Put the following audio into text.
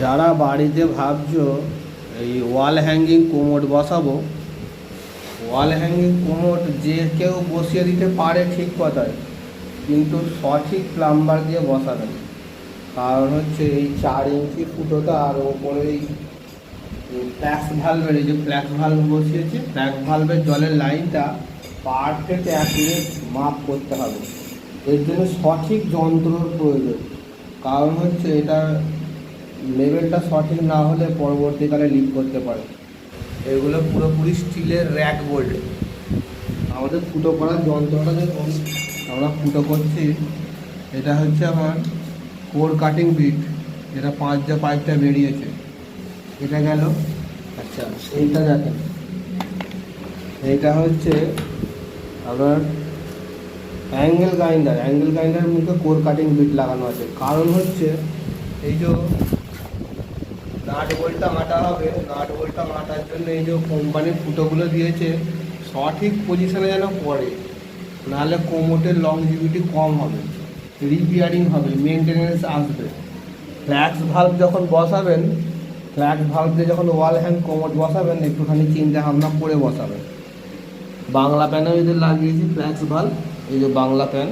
যারা বাড়িতে ভাবছো এই ওয়াল হ্যাঙ্গিং কোমোড বসাবো, ওয়াল হ্যাঙ্গিং কোমোড যে কেউ বসিয়ে দিতে পারে ঠিক কথায়, কিন্তু সঠিক প্লাম্বার দিয়ে বসাবেন। কারণ হচ্ছে এই 4 ইঞ্চি ফুটোটা আর ওপরে এই ফ্ল্যাক্স ভালভের, এই যে ফ্ল্যাক্স ভালভ বসিয়েছে, ফ্ল্যাক্স ভালভের জলের লাইনটা পারফেক্ট অ্যাকুরেট মাপ করতে হবে। এর জন্য সঠিক যন্ত্রর প্রয়োজন। কারণ হচ্ছে এটা লেভেলটা সঠিক না হলে পরবর্তীকালে লিক করতে পারে। এগুলো পুরোপুরি স্টিলের র্যাক বোল্ট। আমাদের ফুটো করার যন্ত্রটা দেখুন, আমরা ফুটো করছি। এটা হচ্ছে আমার কোর কাটিং বিট, যেটা 5 যা পাইপটা বেরিয়েছে, এটা গেল। আচ্ছা, এইটা দেখেন, এইটা হচ্ছে আমার অ্যাঙ্গেল গ্রাইন্ডারের মুখে কোর কাটিং বিট লাগানো আছে। কারণ হচ্ছে এই যে নাট বোল্টটা আঁটা হবে, নাট বোল্টটা আঁটার জন্য এই যে কোম্পানির ফুটোগুলো দিয়েছে সঠিক পজিশনে যেন পড়ে, নাহলে কোমোটের লংজিভিটি কম হবে, রিপেয়ারিং হবে, মেনটেনেন্স আসবে। ফ্ল্যাক্স ভাল্ব যখন বসাবেন, ফ্ল্যাক্স ভাল্ব দিয়ে যখন ওয়াল হ্যাং কোমোট বসাবেন, একটুখানি চিন্তা ভাবনা করে বসাবেন। বাংলা প্যানেও যদি লাগিয়েছি ফ্ল্যাক্স ভাল্ব, এই যে বাংলা প্যান,